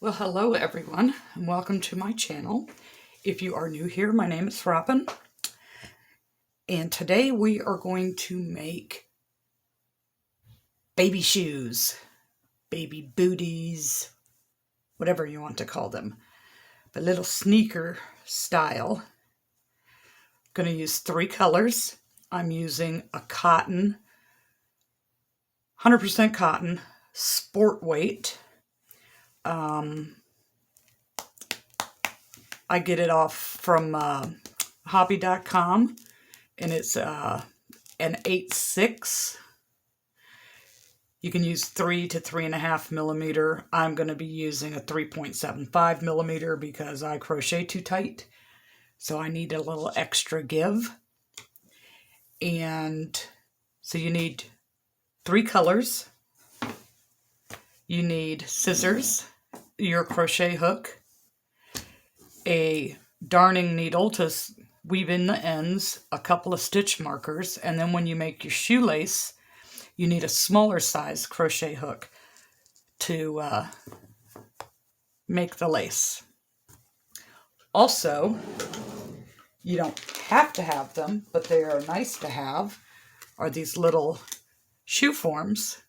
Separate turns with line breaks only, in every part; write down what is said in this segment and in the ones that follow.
Well, hello everyone, and welcome to my channel. If you are new here, my name is Robin, and today we are going to make baby shoes, baby booties, whatever you want to call them, but little sneaker style. I'm going to use 3 colors. I'm using a cotton, 100% cotton, sport weight. I get it off from hobby.com, and it's an 8/6. You can use 3 to 3.5 millimeter. I'm going to be using a 3.75 millimeter because I crochet too tight, so I need a little extra give. And so you need 3 colors. You need scissors, your crochet hook, a darning needle to weave in the ends, a couple of stitch markers, and then when you make your shoelace, you need a smaller size crochet hook to make the lace. Also, you don't have to have them, but they are nice to have, are these little shoe forms.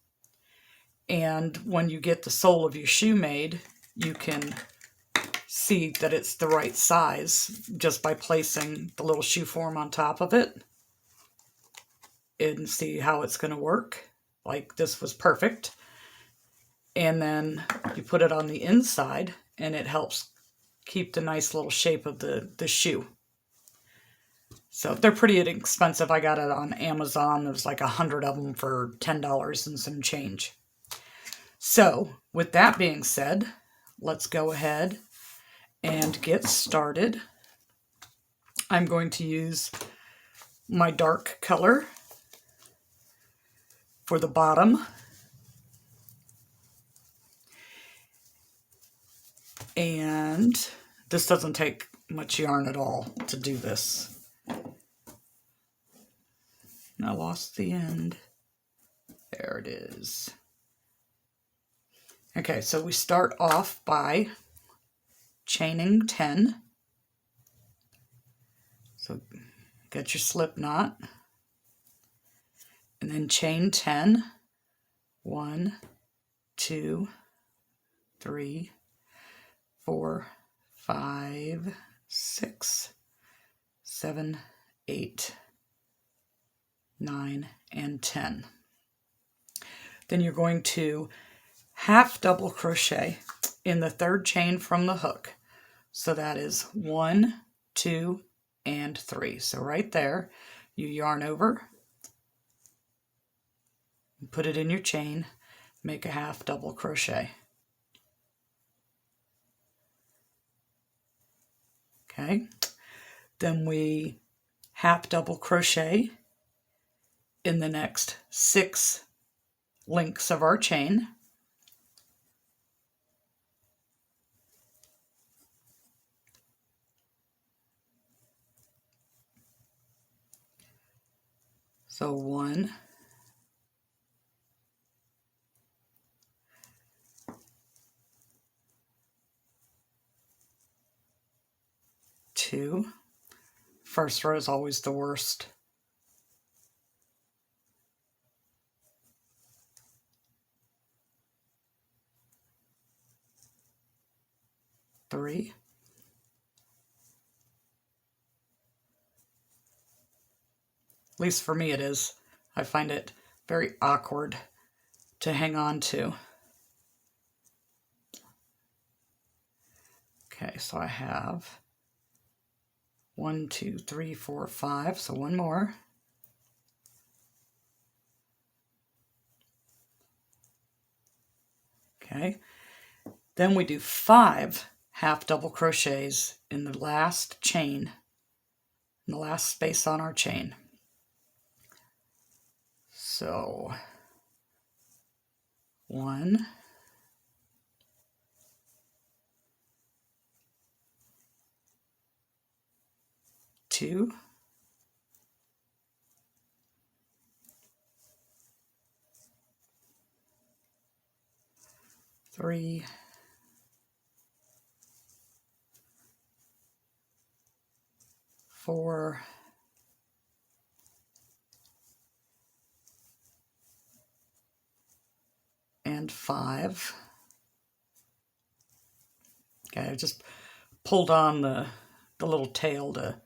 And when you get the sole of your shoe made, you can see that it's the right size just by placing the little shoe form on top of it and see how it's going to work. Like this was perfect. And then you put it on the inside and it helps keep the nice little shape of the shoe. So they're pretty inexpensive. I got it on Amazon. There's like 100 of them for $10 and some change. So with that being said, let's go ahead and get started. I'm going to use my dark color for the bottom. And this doesn't take much yarn at all to do this. I lost the end. There it is. Okay, so we start off by chaining 10. So get your slip knot. And then chain 10. 1, 2, 3, 4, 5, 6, 7, 8, 9, and 10. Then you're going to half double crochet in the 3rd chain from the hook. So that is 1, 2, and 3. So right there, you yarn over, put it in your chain, make a half double crochet. Okay, then we half double crochet in the next 6 links of our chain. So 1, 2. First row is always the worst. 3. At least for me it is. I find it very awkward to hang on to. Okay, so I have 1, 2, 3, 4, 5, so 1 more. Okay, then we do 5 half double crochets in the last chain, in the last space on our chain. So 1, 2, 3, 4 and 5. Okay, I just pulled on the little tail to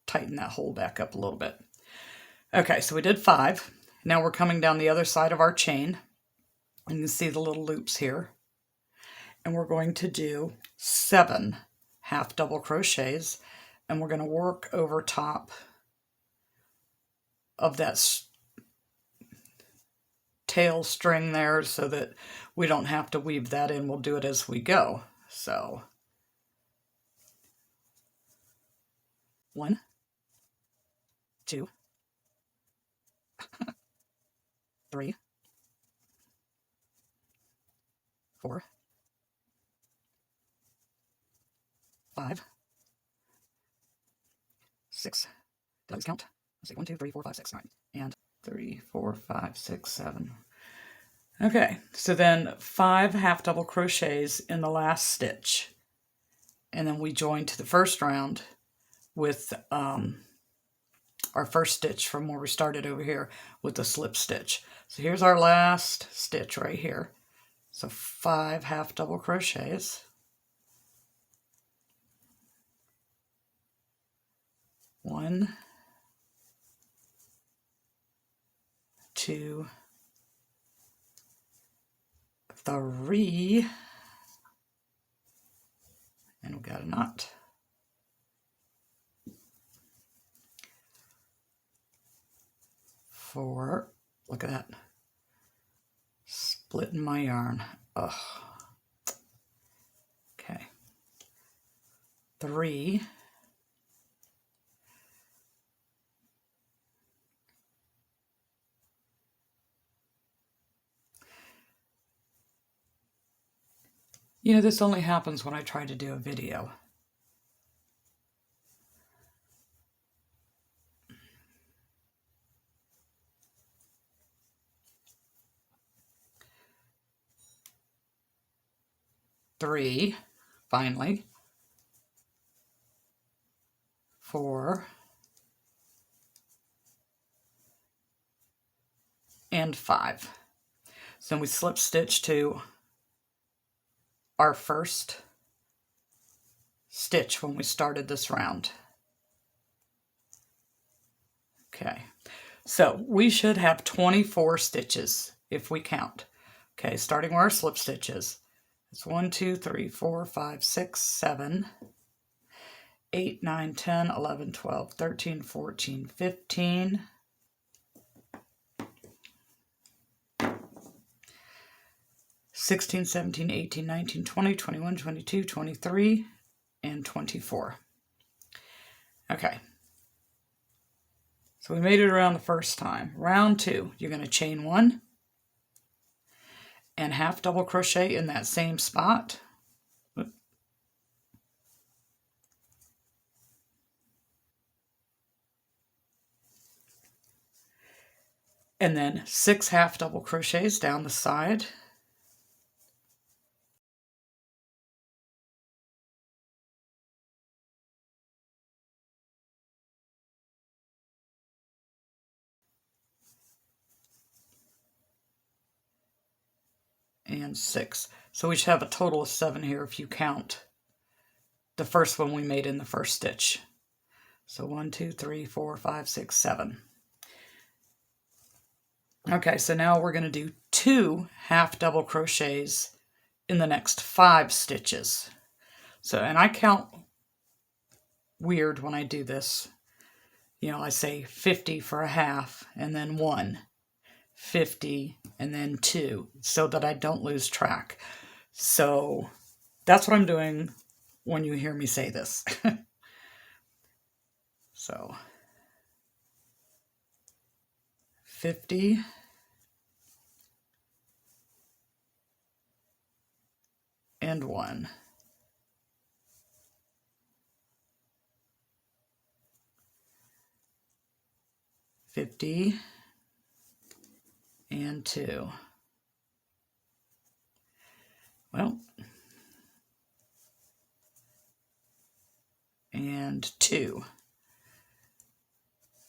tighten that hole back up a little bit. Okay, so we did 5. Now we're coming down the other side of our chain. And you can see the little loops here. And we're going to do 7 half double crochets, and we're going to work over top of that tail string there so that we don't have to weave that in. We'll do it as we go. So 1, 2, 3, 4, 5, 6. Did I just count? Let's see, 1, 2, 3, 4, 5, 6, 9. And 3, 4, 5, 6, 7. Okay, so then 5 half double crochets in the last stitch. And then we join to the first round with our first stitch from where we started over here with the slip stitch. So here's our last stitch right here. So 5 half double crochets. 1, 2, 3, and we got a knot. 4, look at that, splitting my yarn. Ugh. Okay. 3, you know, this only happens when I try to do a video. 3, finally. 4, and 5. So we slip stitch to our first stitch when we started this round. Okay, so we should have 24 stitches if we count. Okay, starting where our slip stitch is. It's 1, 2, 3, 4, 5, 6, 7, 8, 9, 10, 11, 12, 13, 14, 15, 16, 17, 18, 19, 20, 21, 22, 23, and 24. Okay. So we made it around the first time. Round 2, you're going to chain 1 and half double crochet in that same spot. And then 6 half double crochets down the side. And 6. So we should have a total of 7 here if you count the first one we made in the first stitch. So 1, 2, 3, 4, 5, 6, 7. Okay, so now we're going to do 2 half double crochets in the next 5 stitches. So, and I count weird when I do this. You know, I say 50 for a half, and then 1, 50, and then 2, so that I don't lose track. So that's what I'm doing when you hear me say this. So 50, and 1. 50, and 2. Well, and 2.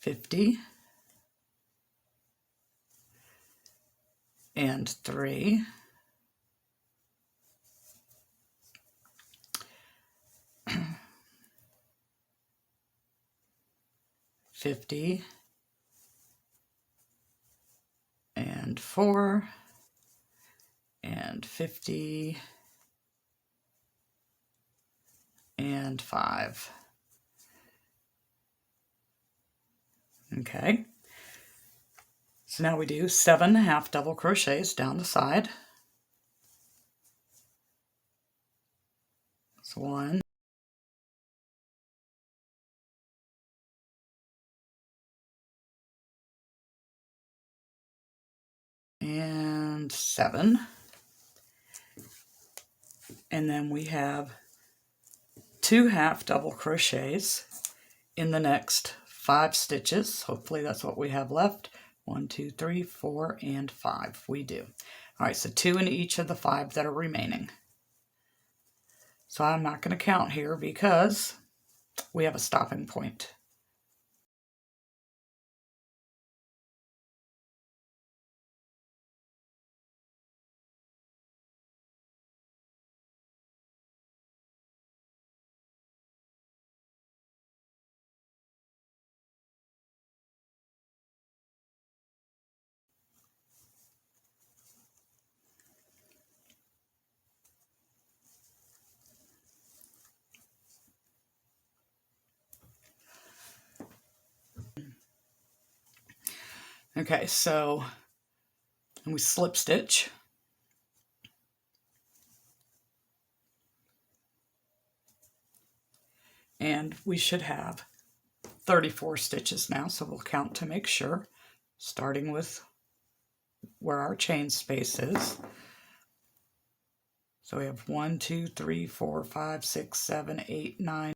50 and 3, 50 and 4, and 50 and 5. Okay, so now we do 7 half double crochets down the side. So 1, and 7, and then we have 2 half double crochets in the next 5 stitches. Hopefully that's what we have left. 1, 2, 3, 4, and 5. We do. All right, so 2 in each of the 5 that are remaining. So I'm not going to count here because we have a stopping point. Okay, so we slip stitch. And we should have 34 stitches now, so we'll count to make sure, starting with where our chain space is. So we have 1, 2, 3, 4, 5, 6, 7, 8, 9.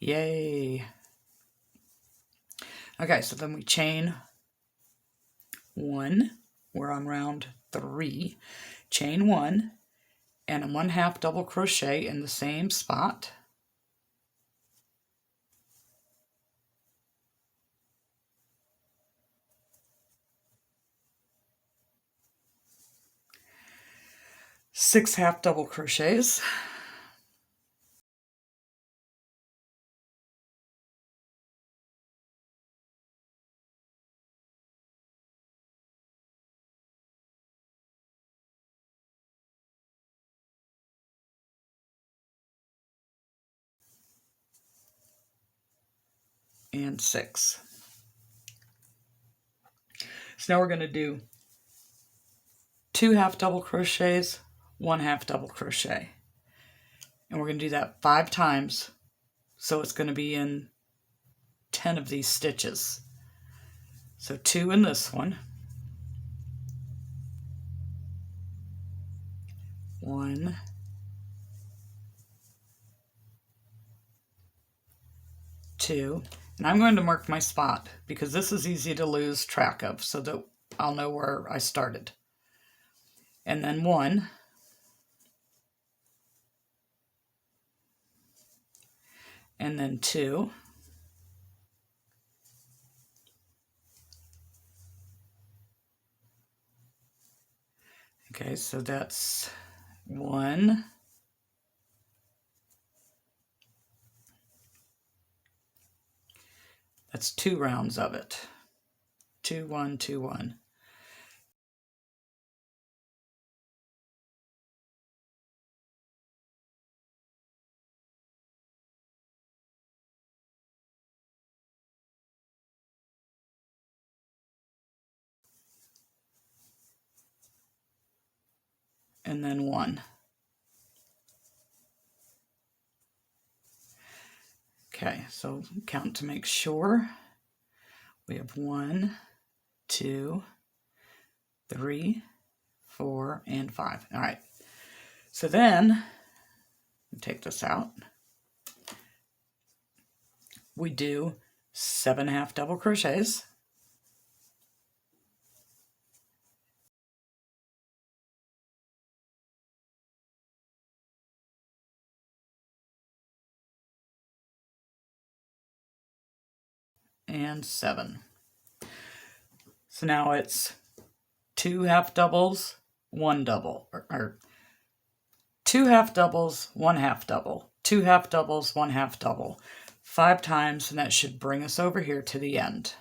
Yay! Okay, so then we chain 1. We're on round 3. Chain 1 and a 1 half double crochet in the same spot. Six half double crochets. And 6. So now we're going to do 2 half double crochets, 1 half double crochet. And we're going to do that 5 times. So it's going to be in 10 of these stitches. So 2 in this one. 1, 2, and I'm going to mark my spot because this is easy to lose track of so that I'll know where I started. And then 1, and then 2, okay, so that's 1, that's 2 rounds of it. 2, 1, 2, 1. And then 1. Okay, so count to make sure. We have 1, 2, 3, 4, and 5. All right, so then take this out. We do 7 half double crochets. and 7. So now it's 2 half doubles, 1 double, or 2 half doubles, 1 half double, 2 half doubles, 1 half double, 5 times, and that should bring us over here to the end.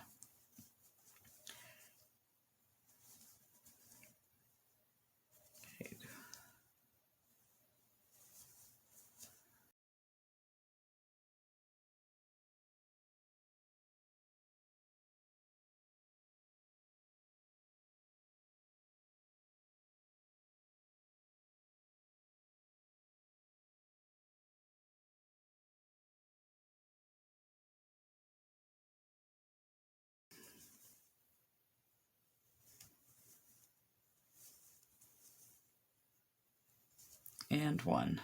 And 1.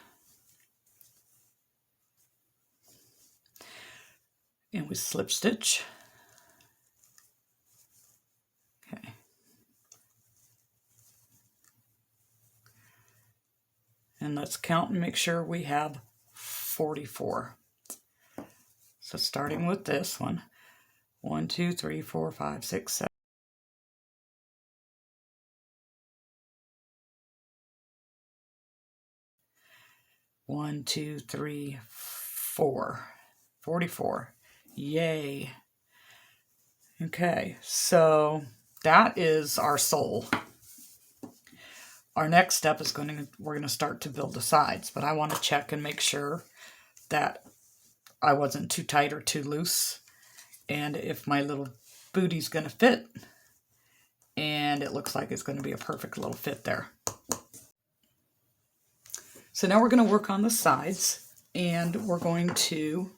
And we slip stitch. Okay. And let's count and make sure we have 44. So starting with this one, 1, 2, 3, 4, 5, 6, 7. 1, 2, 3, 4. 44. Yay. Okay, so that is our sole. Our next step is we're going to start to build the sides, but I want to check and make sure that I wasn't too tight or too loose, and if my little bootie's going to fit, and it looks like it's going to be a perfect little fit there. So now we're going to work on the sides, and we're going to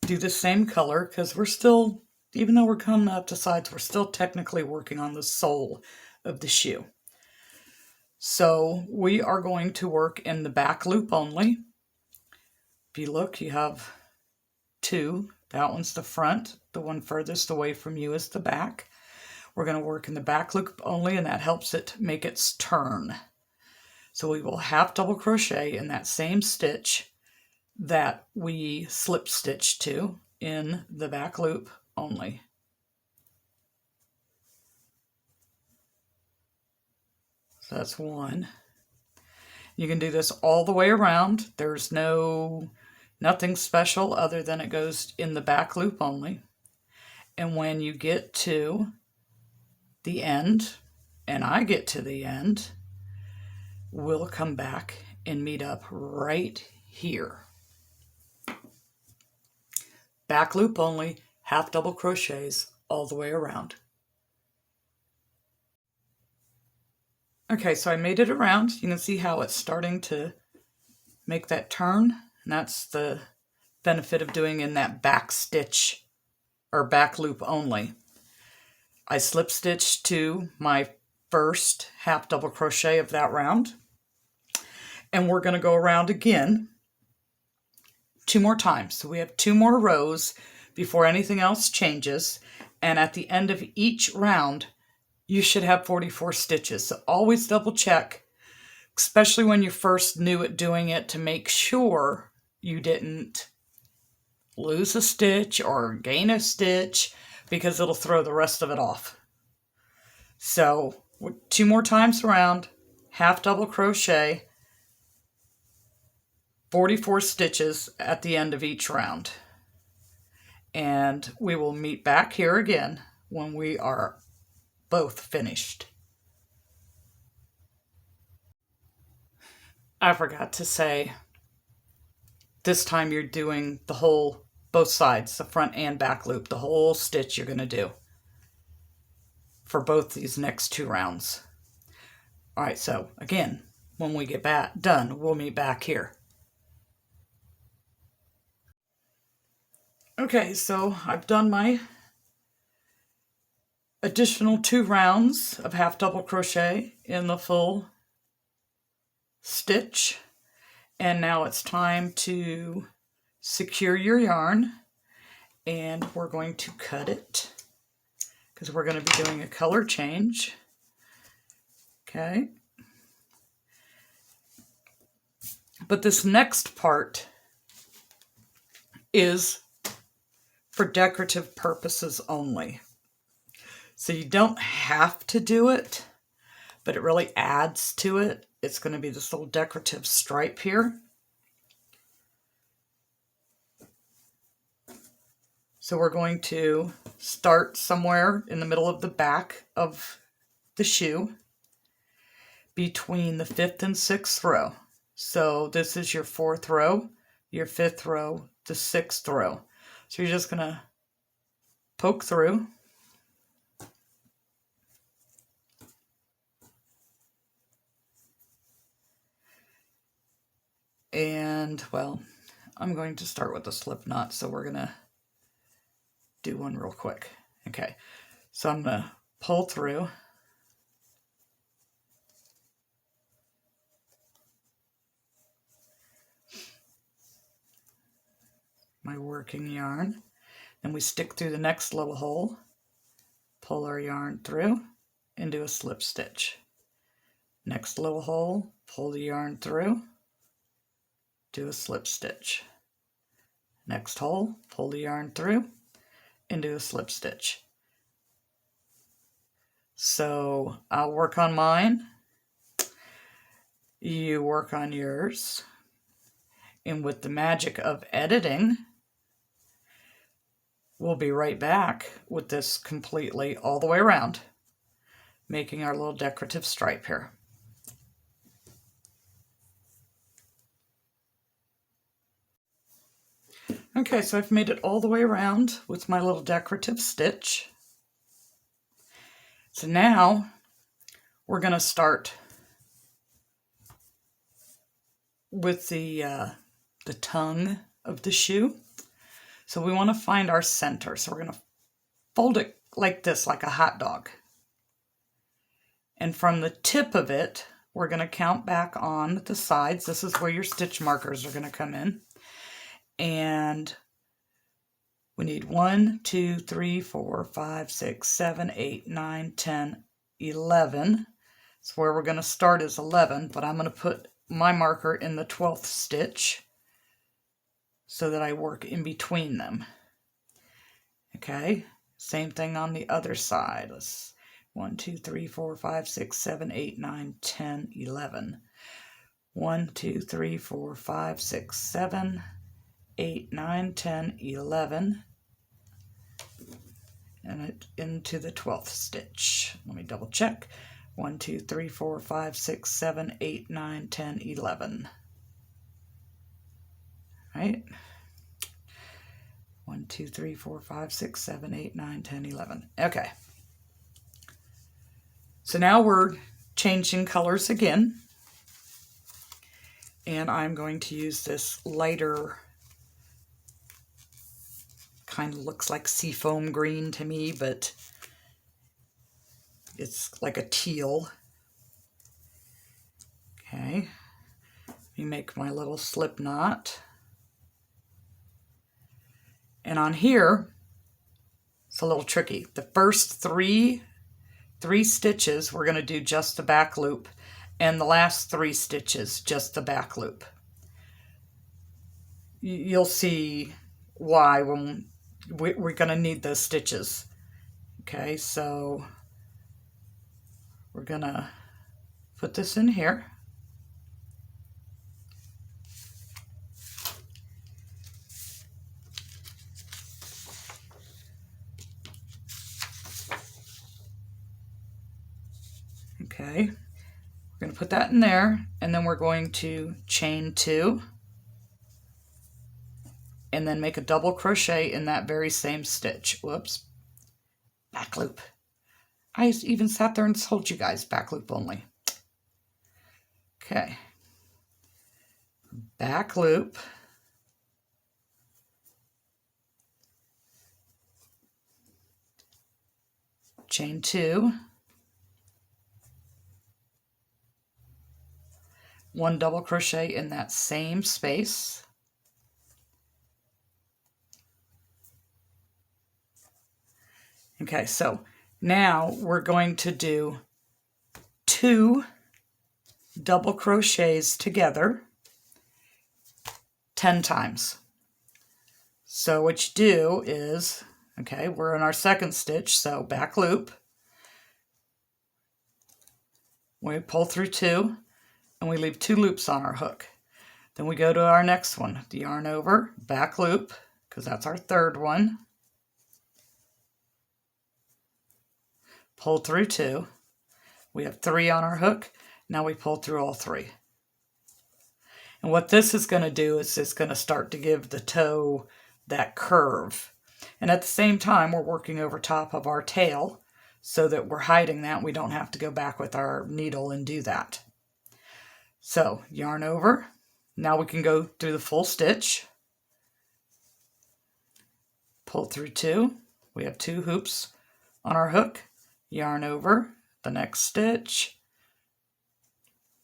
do the same color because we're still, even though we're coming up to sides, we're still technically working on the sole of the shoe. So we are going to work in the back loop only. If you look, you have 2. That one's the front. The one furthest away from you is the back. We're going to work in the back loop only, and that helps it make its turn. So we will half double crochet in that same stitch that we slip stitch to in the back loop only. So that's 1. You can do this all the way around. There's nothing special other than it goes in the back loop only. And when you get to the end, and I get to the end, we'll come back and meet up right here. Back loop only, half double crochets all the way around. Okay, so I made it around. You can see how it's starting to make that turn. And that's the benefit of doing in that back stitch or back loop only. I slip stitched to my first half double crochet of that round. And we're going to go around again 2 more times. So we have 2 more rows before anything else changes. And at the end of each round, you should have 44 stitches. So always double check, especially when you're first new at doing it, to make sure you didn't lose a stitch or gain a stitch, because it'll throw the rest of it off. So 2 more times around, half double crochet, 44 stitches at the end of each round. And we will meet back here again when we are both finished. I forgot to say, this time you're doing the whole, both sides, the front and back loop, the whole stitch you're going to do for both these next 2 rounds. All right, so again, when we get back done, we'll meet back here. Okay, so I've done my additional 2 rounds of half double crochet in the full stitch, and now it's time to secure your yarn, and we're going to cut it because we're going to be doing a color change. Okay, but this next part is for decorative purposes only. So you don't have to do it, but it really adds to it. It's going to be this little decorative stripe here. So we're going to start somewhere in the middle of the back of the shoe between the 5th and 6th row. So this is your 4th row, your 5th row, the 6th row. So you're just going to poke through. And, well, I'm going to start with a slip knot, so we're going to do one real quick. Okay, so I'm going to pull through. My working yarn. Then we stick through the next little hole, pull our yarn through, and do a slip stitch. Next little hole, pull the yarn through, do a slip stitch. Next hole, pull the yarn through, and do a slip stitch. So I'll work on mine, you work on yours, and with the magic of editing, we'll be right back with this completely all the way around, making our little decorative stripe here. Okay, so I've made it all the way around with my little decorative stitch. So now we're going to start with the tongue of the shoe. So we want to find our center. So we're going to fold it like this, like a hot dog. And from the tip of it, we're going to count back on the sides. This is where your stitch markers are going to come in. And we need 1, 2, 3, 4, 5, 6, 7, 8, 9, 10, 11. So where we're going to start is 11, but I'm going to put my marker in the 12th stitch so that I work in between them. Okay, same thing on the other side. Let's 1, 2, 3, 4, 5, 6, 7, 8, 9, 10, 11. 1, 2, 3, 4, 5, 6, 7, 8, 9, 10, 11. And it into the 12th stitch. Let me double check. 1, 2, 3, 4, 5, 6, 7, 8, 9, 10, 11. Right? 1, 2, 3, 4, 5, 6, 7, 8, 9, 10, 11. Okay. So now we're changing colors again. And I'm going to use this lighter, kind of looks like seafoam green to me, but it's like a teal. Okay. Let me make my little slip knot. And on here, it's a little tricky. The first three stitches, we're going to do just the back loop, and the last 3 stitches, just the back loop. You'll see why when we're going to need those stitches. Okay, so we're going to put this in here. Okay, we're going to put that in there, and then we're going to chain 2 and then make a double crochet in that very same stitch. Whoops, back loop. I even sat there and told you guys back loop only. Okay, back loop. Chain 2. 1 double crochet in that same space. Okay, so now we're going to do 2 double crochets together 10 times. So what you do is, okay, we're in our second stitch, so back loop. We pull through 2, and we leave 2 loops on our hook. Then we go to our next one, the yarn over, back loop, because that's our third one. Pull through 2. We have 3 on our hook. Now we pull through all 3. And what this is going to do is it's going to start to give the toe that curve. And at the same time, we're working over top of our tail so that we're hiding that. We don't have to go back with our needle and do that. So yarn over. Now we can go through the full stitch. Pull through 2. We have 2 hoops on our hook. Yarn over the next stitch.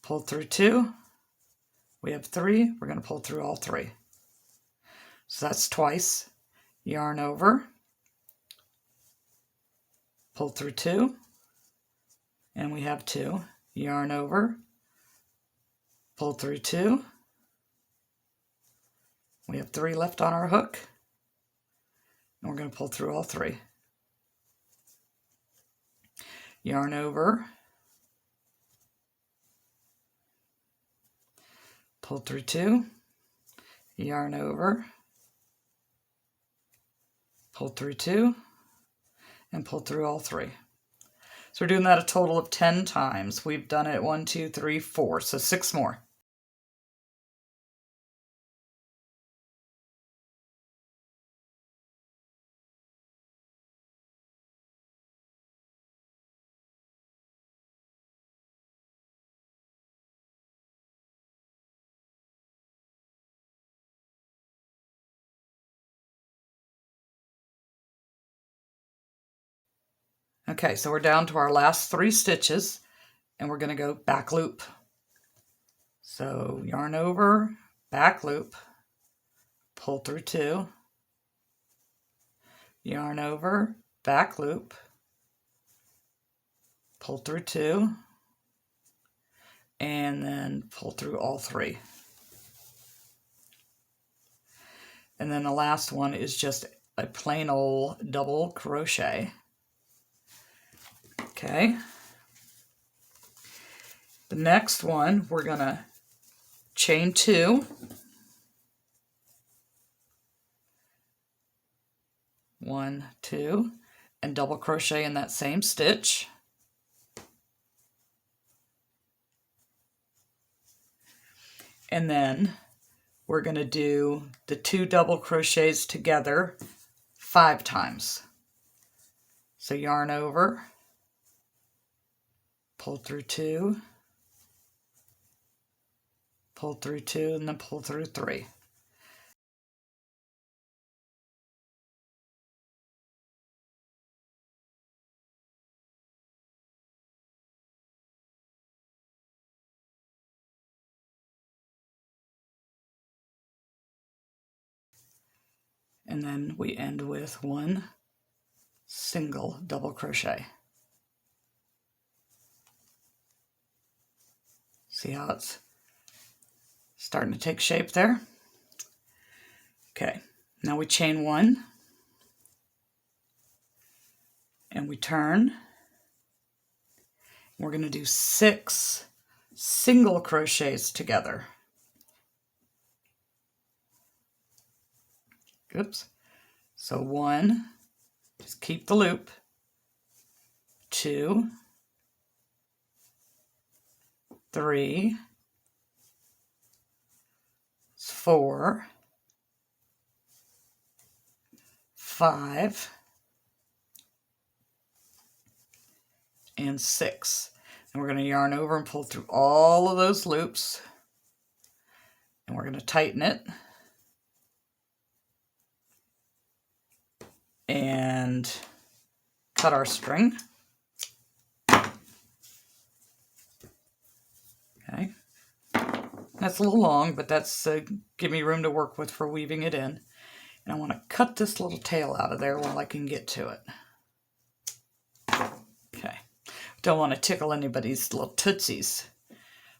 Pull through 2. We have 3. We're going to pull through all 3. So that's twice. Yarn over. Pull through 2. And we have 2. Yarn over. Pull through 2. We have 3 left on our hook. And we're going to pull through all 3. Yarn over. Pull through 2. Yarn over. Pull through 2. And pull through all 3. So we're doing that a total of 10 times. We've done it 1, 2, 3, 4. So 6 more. Okay, so we're down to our last 3 stitches, and we're going to go back loop. So yarn over, back loop, pull through 2, yarn over, back loop, pull through 2, and then pull through all 3. And then the last one is just a plain old double crochet. Okay. The next one, we're going to chain 2. 1, 2, and double crochet in that same stitch. And then we're going to do the 2 double crochets together 5 times. So yarn over, pull through 2, pull through 2, and then pull through 3. And then we end with 1 single double crochet. See how it's starting to take shape there? Okay, now we chain 1, and we turn. We're going to do 6 single crochets together. Oops. So 1, just keep the loop, 2, 3, 4, 5, and 6. And we're going to yarn over and pull through all of those loops. And we're going to tighten it. And cut our string. Okay. That's a little long, but that's give me room to work with for weaving it in. And I want to cut this little tail out of there while I can get to it. Okay. Don't want to tickle anybody's little tootsies.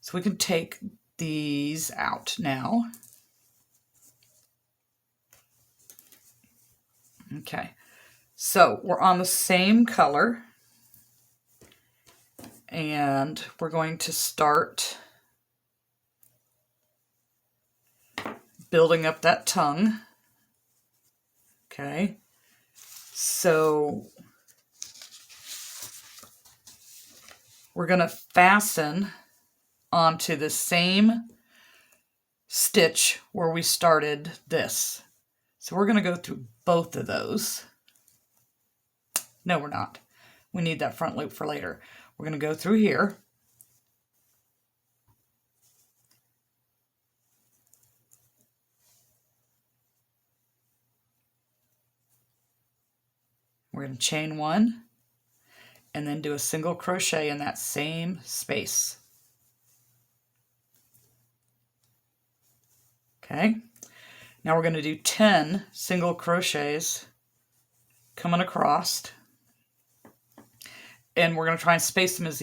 So we can take these out now. Okay, so we're on the same color, and we're going to start building up that tongue. Okay, so we're going to fasten onto the same stitch where we started this. So we're going to go through both of those. No, we're not. We need that front loop for later. We're going to go through here. We're going to chain one and then do a single crochet in that same space. Okay, now we're going to do 10 single crochets coming across, and we're going to try and space them as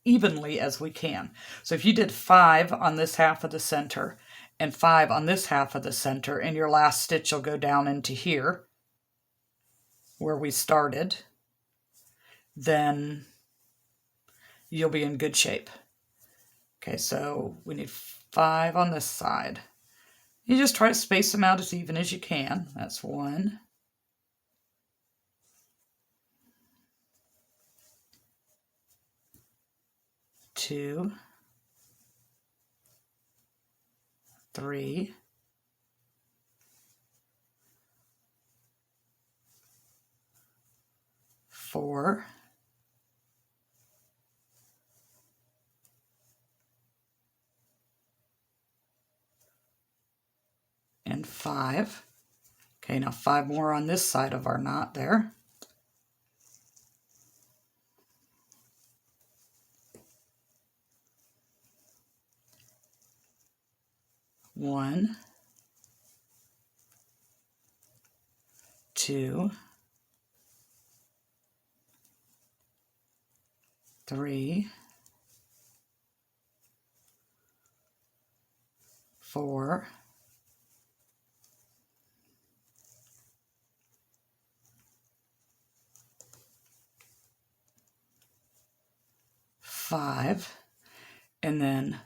evenly as we can. So if you did 5 on this half of the center and 5 on this half of the center, and your last stitch will go down into here where we started, then you'll be in good shape. Okay, so we need 5 on this side. You just try to space them out as even as you can. That's 1, 2, 3, 4, 5. Okay, now 5 more on this side of our knot there. One, 2, 3, 4, 5, and then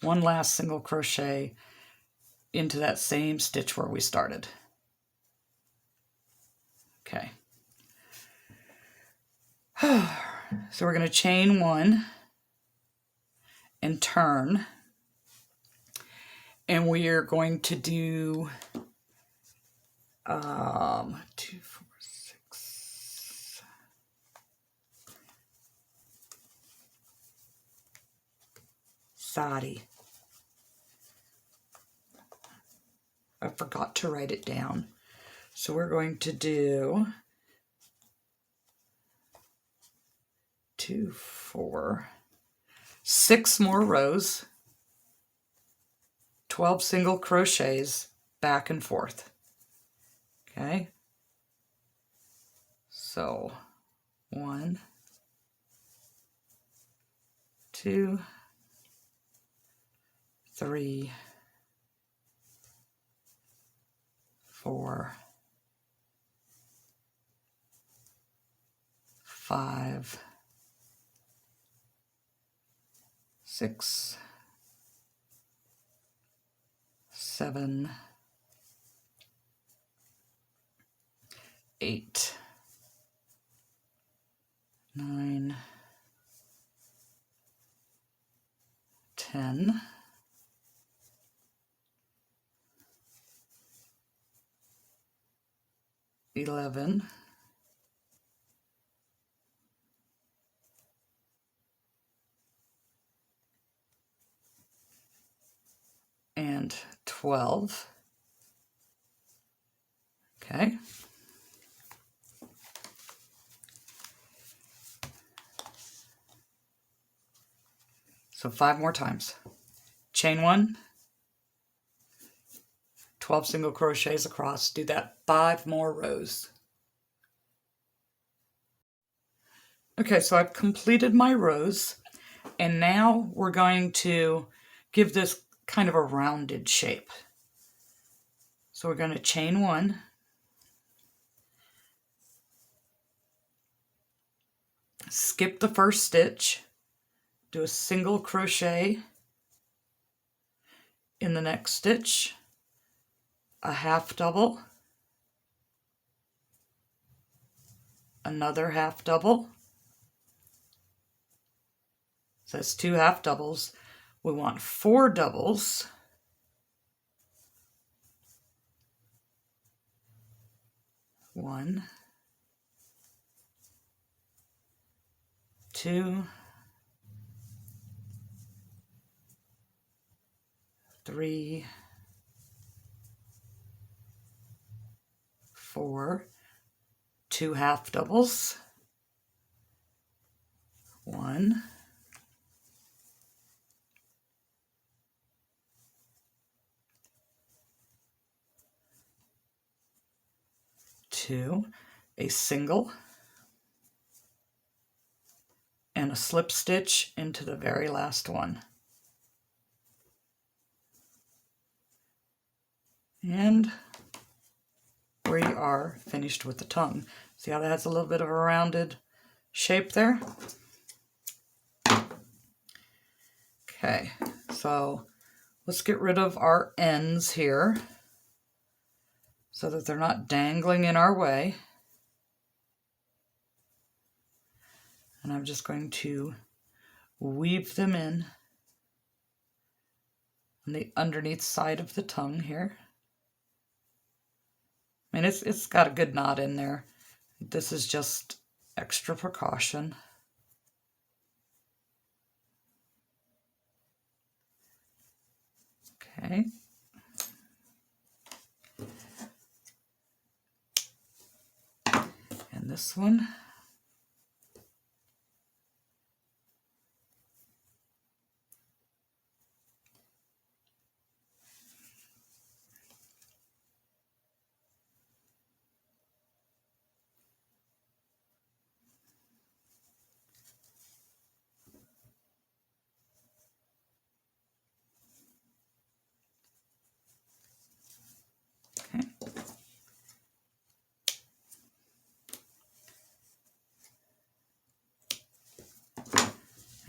one last single crochet into that same stitch where we started. Okay. So we're going to chain 1 and turn, and we are going to do 2, 4, 6. Sorry, I forgot to write it down. So we're going to do 2, 4, 6 more rows, 12 single crochets back and forth. Okay, so 1, 2, 3, 4, 5, 6, 7, 8, 9, 10, 11, and 12. Okay. So 5 more times. Chain 1, 12 single crochets across. Do that 5 more rows. Okay, so I've completed my rows, and now we're going to give this kind of a rounded shape. So we're going to chain 1 skip the first stitch, do a single crochet in the next stitch, a half double, another half double. So that's 2 half doubles. We want 4 doubles. 1, 2, 3, 4, 2 half doubles, 1, 2, a single, and a slip stitch into the very last one. And we are finished with the tongue. See how that has a little bit of a rounded shape there? Okay, so let's get rid of our ends here so that they're not dangling in our way. And I'm just going to weave them in on the underneath side of the tongue here. I mean, it's got a good knot in there. This is just extra precaution. Okay. And this one.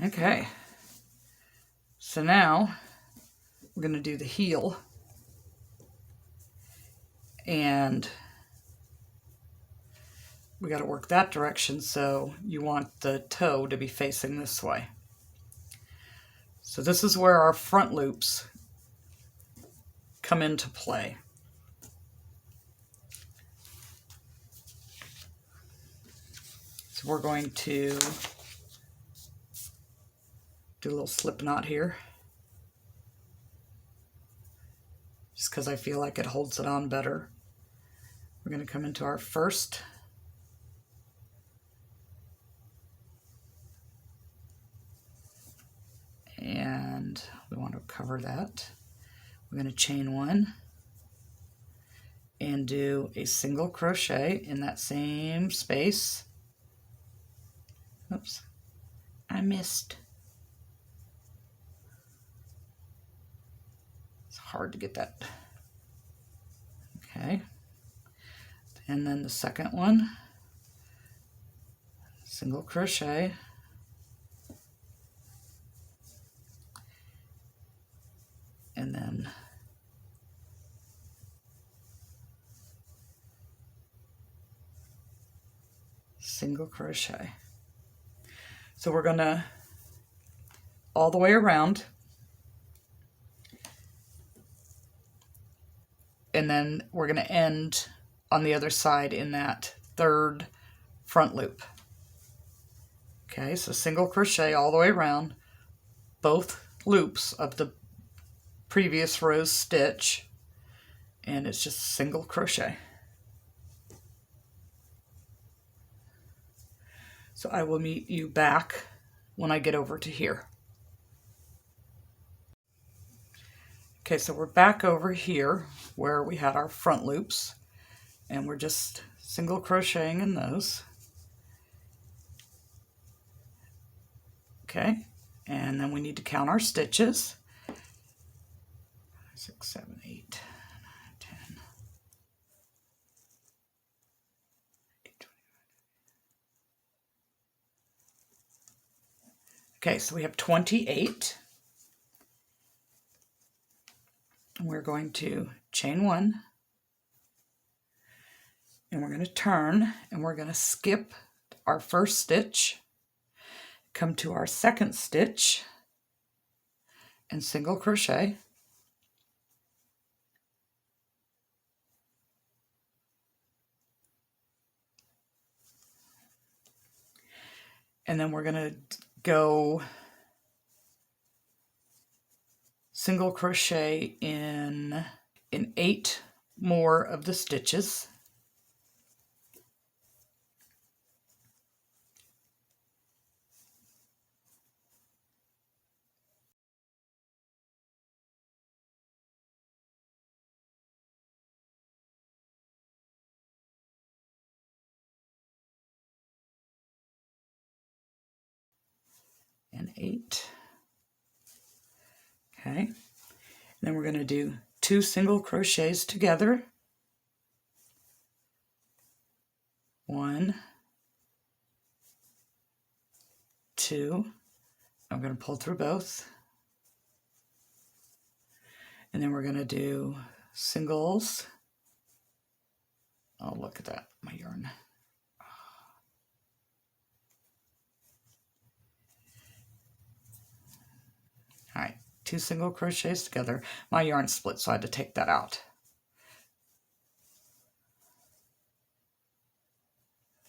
Okay, so now we're going to do the heel, and we got to work that direction, so you want the toe to be facing this way. So this is where our front loops come into play. So we're going to do a little slip knot here, just because I feel like it holds it on better. We're going to come into our first and we want to cover that. We're going to chain 1 and do a single crochet in that same space. Oops, I missed. It's hard to get that. Okay. And then the second one, single crochet, and then single crochet. So we're gonna all the way around, and then we're gonna end on the other side in that third front loop. Okay, so single crochet all the way around both loops of the previous row's stitch, and it's just single crochet. So I will meet you back when I get over to here. Okay, so we're back over here where we had our front loops, and we're just single crocheting in those. Okay, and then we need to count our stitches. 6, 7, 8, 9, 10. 8, Okay, so we have 28. We're going to chain 1, and we're going to turn, and we're going to skip our first stitch, come to our second stitch, and single crochet. And then we're going to go single crochet in 8 more of the stitches. And 8. Okay. Then we're going to do 2 single crochets together. 1, 2. I'm going to pull through both. And then we're going to do singles. Oh, look at that, my yarn. All right, 2 single crochets together. My yarn split, so I had to take that out.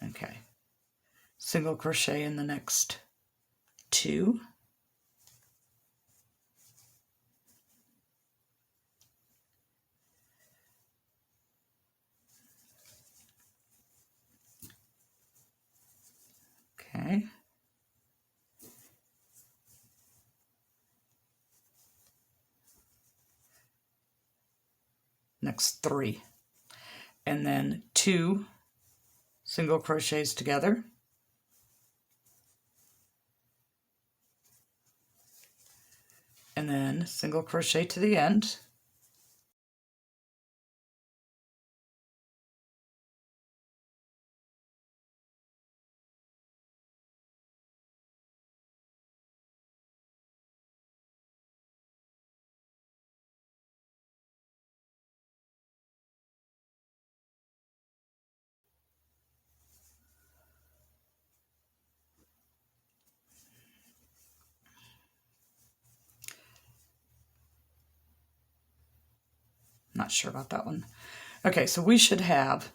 Okay, single crochet in the next 2. Okay. Next 3. And then 2 single crochets together. And then single crochet to the end. Not sure about that one. Okay, so we should have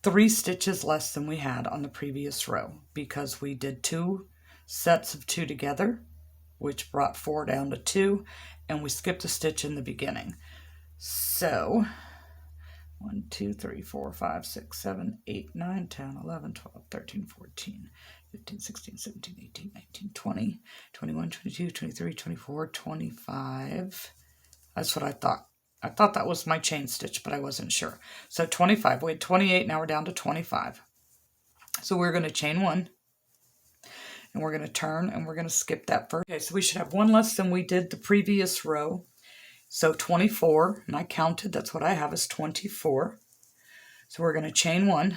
3 stitches less than we had on the previous row because we did 2 sets of 2 together, which brought 4 down to 2, and we skipped a stitch in the beginning. So 1, 2, 3, 4, 5, 6, 7, 8, 9, 10, 11, 12, 13, 14, 15, 16, 17, 18, 19, 20, 21, 22, 23, 24, 25. That's what I thought. I thought that was my chain stitch, but I wasn't sure. So 25. We had 28, now we're down to 25. So we're going to chain 1, and we're going to turn, and we're going to skip that first. Okay, so we should have 1 less than we did the previous row. So 24, and I counted, that's what I have is 24. So we're going to chain 1,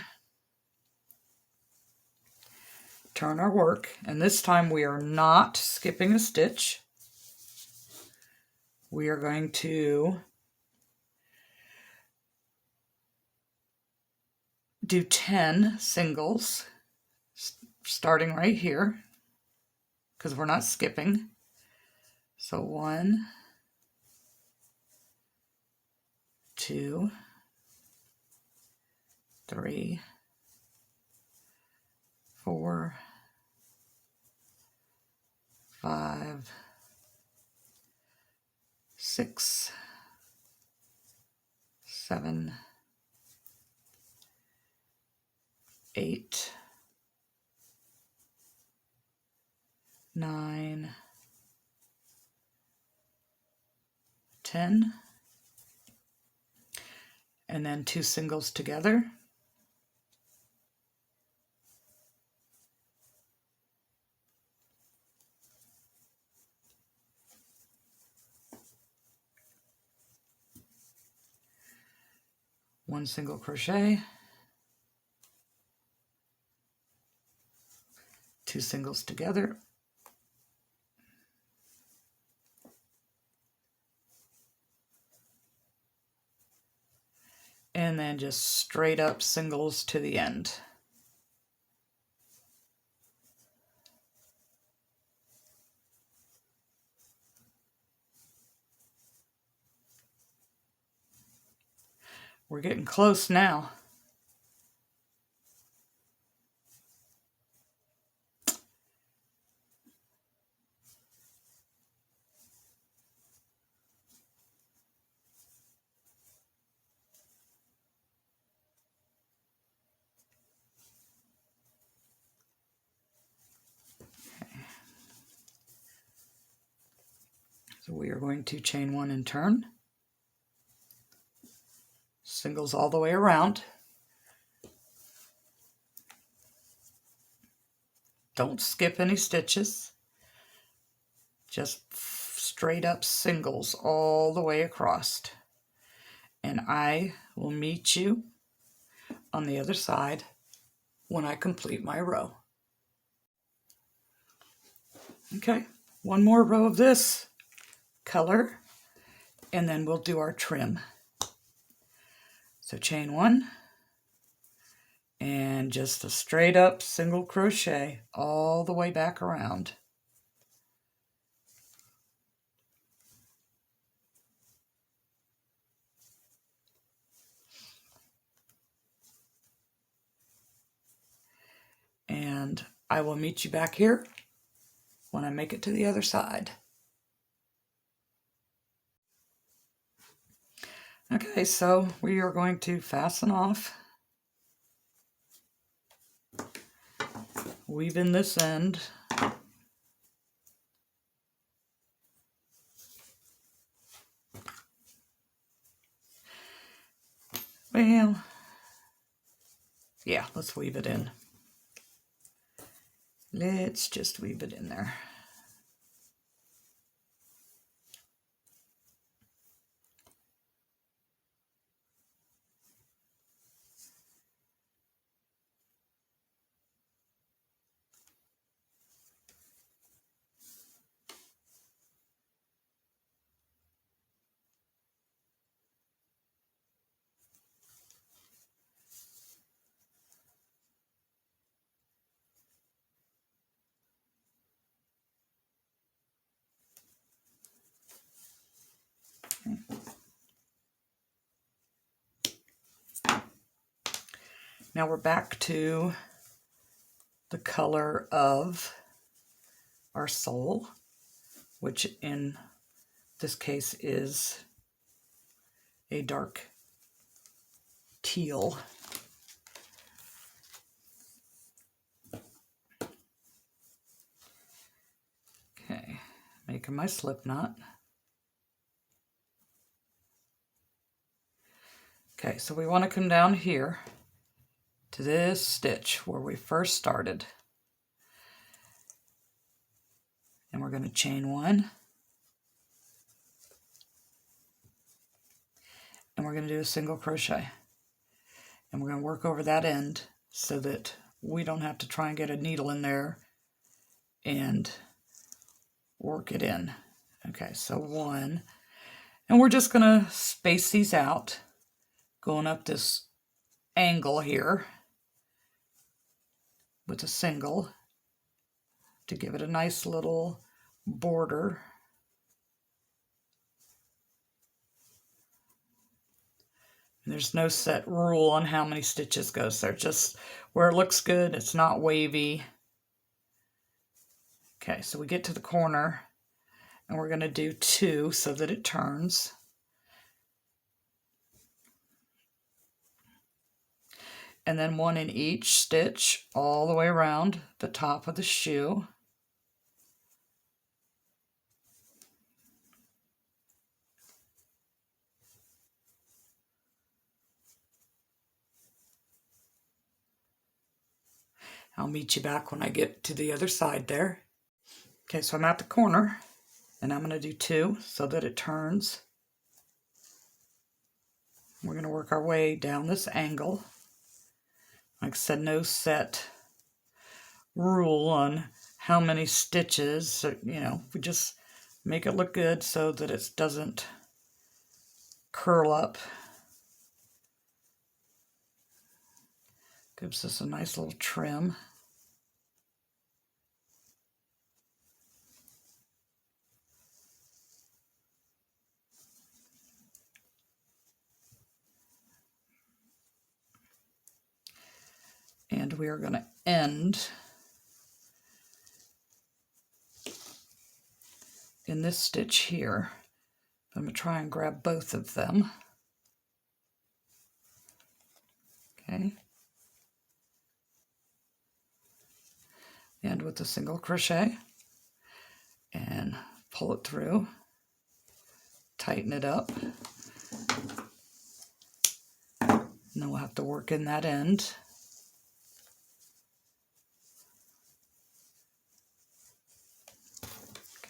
turn our work, and this time we are not skipping a stitch. We are going to do 10 singles, starting right here, because we're not skipping. So 1, 2, 3, 4, 5, 6, 7, 8, 9, 10, and then 2 singles together. One single crochet, 2 singles together, and then just straight up singles to the end. We're getting close now. So we are going to chain 1 and turn. Singles all the way around. Don't skip any stitches. Just straight up singles all the way across. And I will meet you on the other side when I complete my row. Okay, one more row of this color, and then we'll do our trim. So chain 1, and just a straight up single crochet all the way back around. And I will meet you back here when I make it to the other side. Okay, so we are going to fasten off, weave in this end, well, yeah, let's weave it in. Let's just weave it in there. Now we're back to the color of our sole, which in this case is a dark teal. Okay, making my slip knot. Okay, so we want to come down here to this stitch where we first started. And we're going to chain 1. And we're going to do a single crochet. And we're going to work over that end so that we don't have to try and get a needle in there and work it in. Okay, so 1. And we're just going to space these out, going up this angle here with a single to give it a nice little border. And there's no set rule on how many stitches goes there, just where it looks good, it's not wavy. Okay, so we get to the corner and we're going to do 2 so that it turns. And then 1 in each stitch all the way around the top of the shoe. I'll meet you back when I get to the other side there. Okay, so I'm at the corner and I'm going to do 2 so that it turns. We're going to work our way down this angle. Like I said, no set rule on how many stitches, you know, we just make it look good so that it doesn't curl up Gives us a nice little trim. And we are going to end in this stitch here. I'm going to try and grab both of them. Okay. And with a single crochet and pull it through, tighten it up. And then we'll have to work in that end.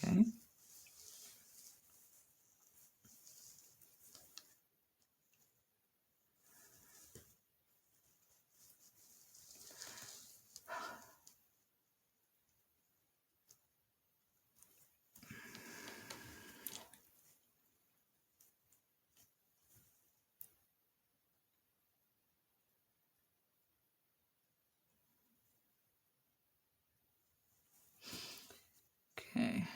Okay. Okay.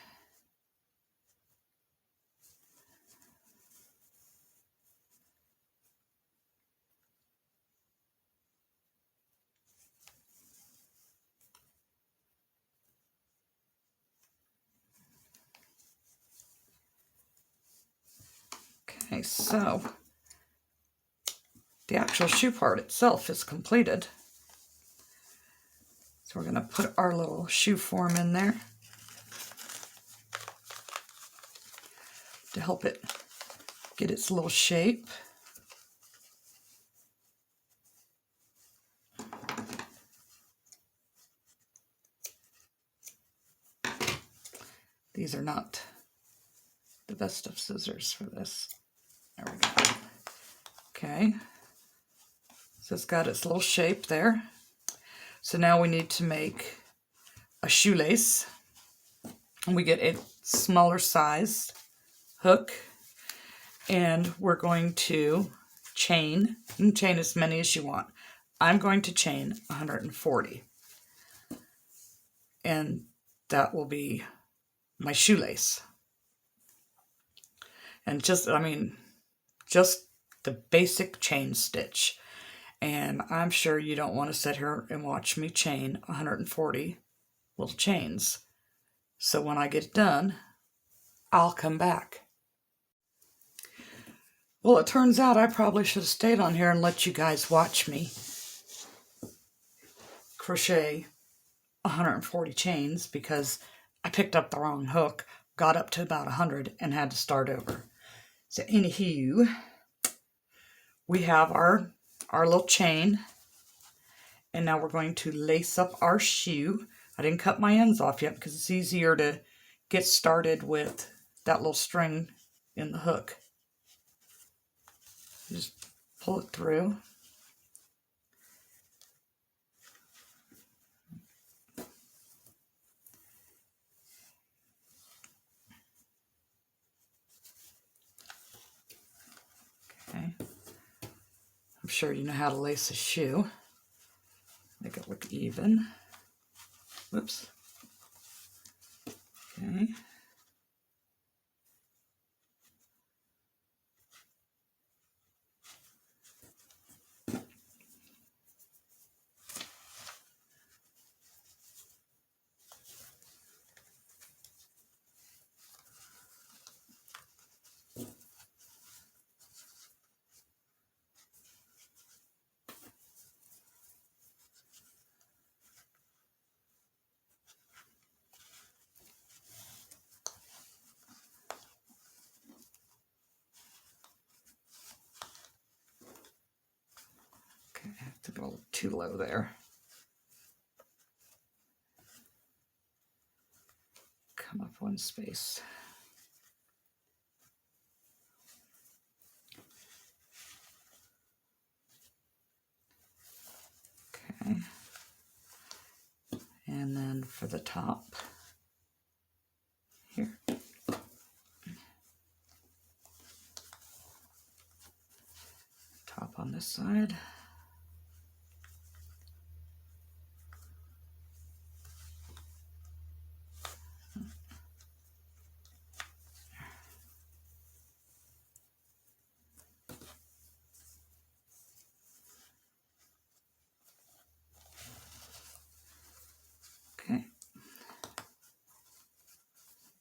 Okay, so the actual shoe part itself is completed. So we're going to put our little shoe form in there to help it get its little shape. These are not the best of scissors for this. There we go. Okay, so it's got its little shape there. So now we need to make a shoelace. And we get a smaller size hook, and we're going to chain. You can chain as many as you want. I'm going to chain 140. And that will be my shoelace. And just the basic chain stitch. And I'm sure you don't want to sit here and watch me chain 140 little chains. So when I get done, I'll come back. Well, it turns out I probably should have stayed on here and let you guys watch me crochet 140 chains, because I picked up the wrong hook, got up to about 100 and had to start over. So anywho, we have our little chain, and now we're going to lace up our shoe. I didn't cut my ends off yet because it's easier to get started with that little string in the hook. Just pull it through. Okay. I'm sure you know how to lace a shoe. Make it look even. Whoops. Okay. I have to go too low there. Come up one space. Okay. And then for the top here. Top on this side. Okay.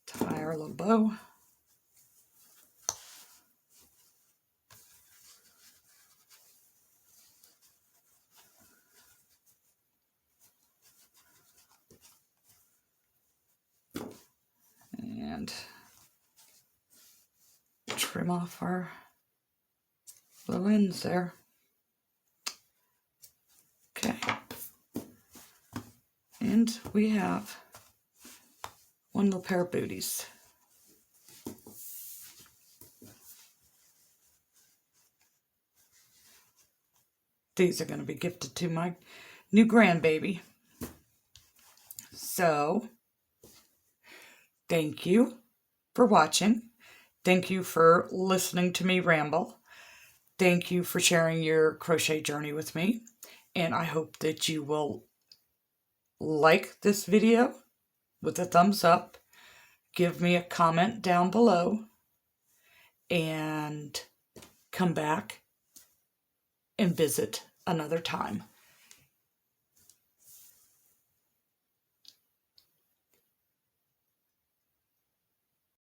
Tie our little bow. And trim off our little ends there. Okay. And we have one little pair of booties. These are going to be gifted to my new grandbaby. So, thank you for watching. Thank you for listening to me ramble. Thank you for sharing your crochet journey with me. And I hope that you will like this video with a thumbs up. Give me a comment down below. And come back and visit another time.